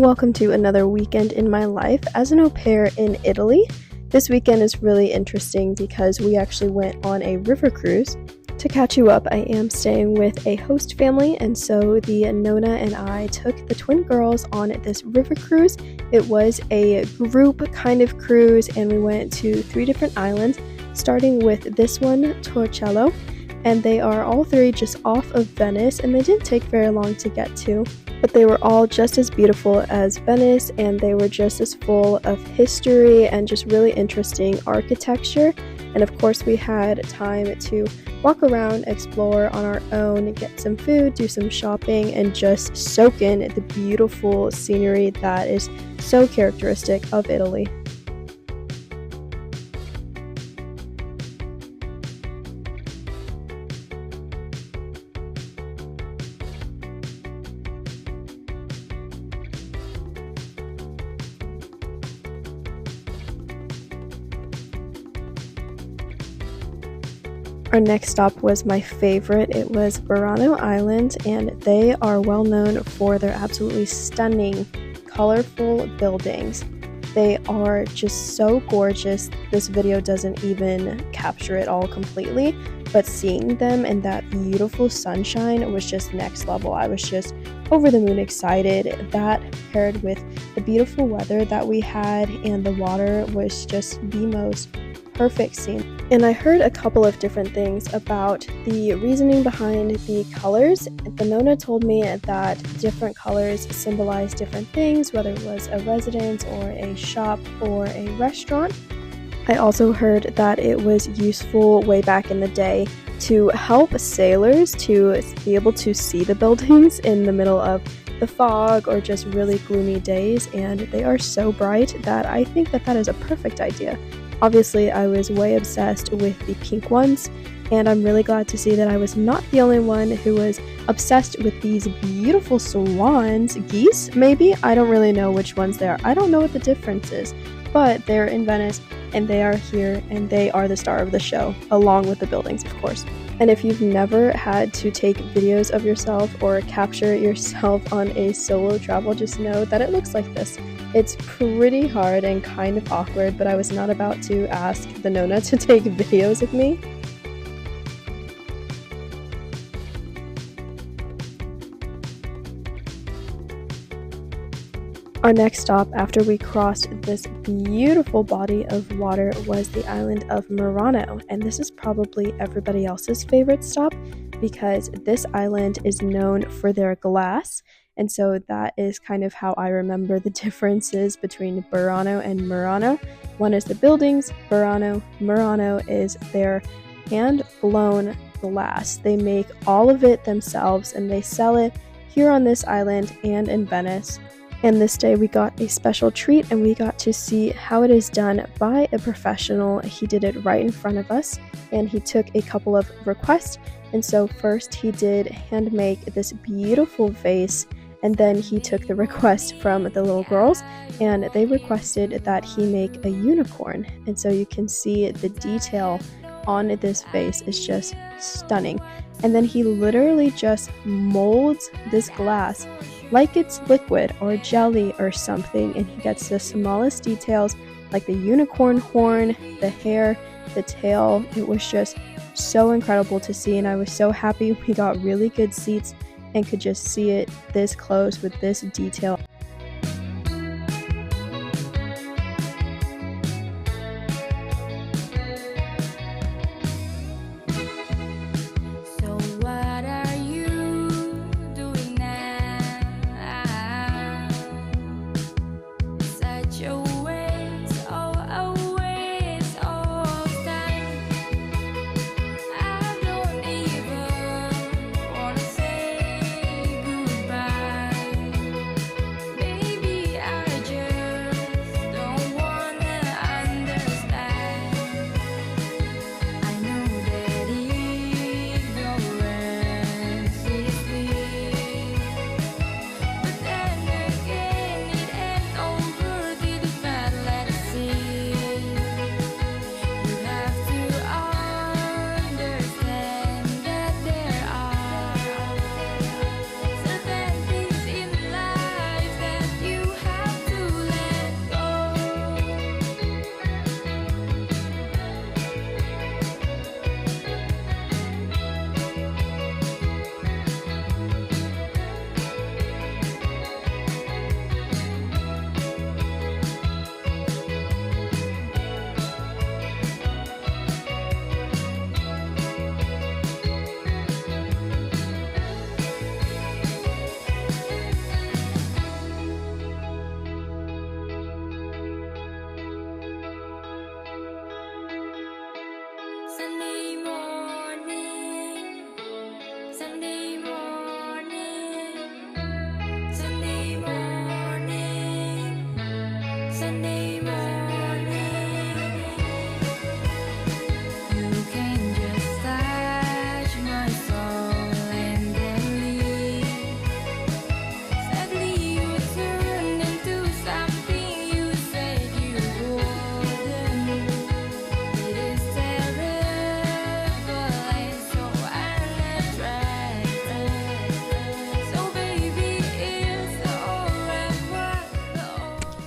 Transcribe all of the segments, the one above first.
Welcome to another weekend in my life as an au pair in Italy. This weekend is really interesting because we actually went on a river cruise. To catch you up, I am staying with a host family, and so the Nona and I took the twin girls on this river cruise. It was a group kind of cruise, and we went to 3 different islands, starting with this one, Torcello, and they are all 3 just off of Venice, and they didn't take very long to get to. But they were all just as beautiful as Venice, and they were just as full of history and just really interesting architecture. And of course, we had time to walk around, explore on our own, get some food, do some shopping, and just soak in the beautiful scenery that is so characteristic of Italy. Our next stop was my favorite. It was Murano Island, and they are well known for their absolutely stunning, colorful buildings. They are just so gorgeous. This video doesn't even capture it all completely, but seeing them in that beautiful sunshine was just next level. I was just over the moon excited. That paired with the beautiful weather that we had, and the water was just the most perfect scene. And I heard a couple of different things about the reasoning behind the colors. The Nona told me that different colors symbolize different things, whether it was a residence or a shop or a restaurant. I also heard that it was useful way back in the day to help sailors to be able to see the buildings in the middle of the fog or just really gloomy days, and they are so bright that I think that is a perfect idea. Obviously, I was way obsessed with the pink ones, and I'm really glad to see that I was not the only one who was obsessed with these beautiful swans, geese maybe? I don't really know which ones they are. I don't know what the difference is, but they're in Venice, and they are here, and they are the star of the show, along with the buildings, of course. And if you've never had to take videos of yourself or capture yourself on a solo travel, just know that it looks like this. It's pretty hard and kind of awkward, but I was not about to ask the Nona to take videos of me. Our next stop after we crossed this beautiful body of water was the island of Murano, and this is probably everybody else's favorite stop because this island is known for their glass. And so that is kind of how I remember the differences between Burano and Murano. One is the buildings, Murano is their hand-blown glass. They make all of it themselves, and they sell it here on this island and in Venice. And this day we got a special treat, and we got to see how it is done by a professional. He did it right in front of us, and he took a couple of requests. And so first he did hand make this beautiful vase, and then he took the request from the little girls, and they requested that he make a unicorn. And so you can see the detail on this vase is just stunning. And then he literally just molds this glass like it's liquid or jelly or something, and he gets the smallest details like the unicorn horn, the hair, the tail. It was just so incredible to see, and I was so happy we got really good seats and could just see it this close with this detail.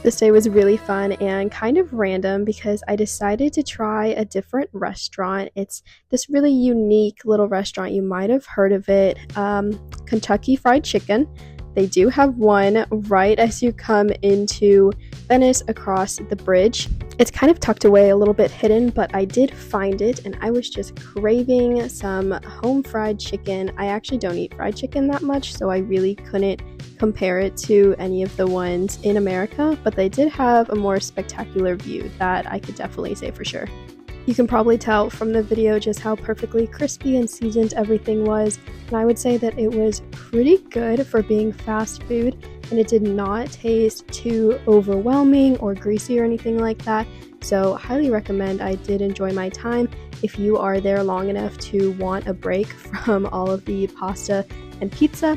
This day was really fun and kind of random because I decided to try a different restaurant. It's this really unique little restaurant. You might have heard of it, Kentucky Fried Chicken. They do have one right as you come into Venice across the bridge. It's kind of tucked away, a little bit hidden, but I did find it and I was just craving some home fried chicken. I actually don't eat fried chicken that much, so I really couldn't compare it to any of the ones in America, but they did have a more spectacular view that I could definitely say for sure. You can probably tell from the video just how perfectly crispy and seasoned everything was, and I would say that it was pretty good for being fast food, and it did not taste too overwhelming or greasy or anything like that, so highly recommend. I did enjoy my time. If you are there long enough to want a break from all of the pasta and pizza.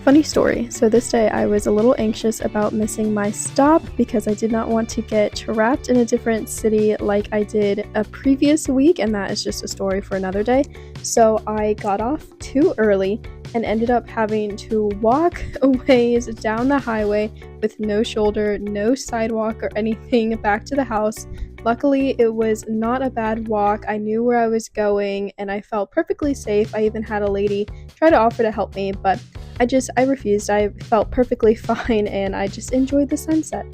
Funny story, so this day I was a little anxious about missing my stop because I did not want to get trapped in a different city like I did a previous week, and that is just a story for another day. So I got off too early and ended up having to walk a ways down the highway with no shoulder, no sidewalk or anything back to the house. Luckily, it was not a bad walk. I knew where I was going and I felt perfectly safe. I even had a lady try to offer to help me, but I refused. I felt perfectly fine and I just enjoyed the sunset.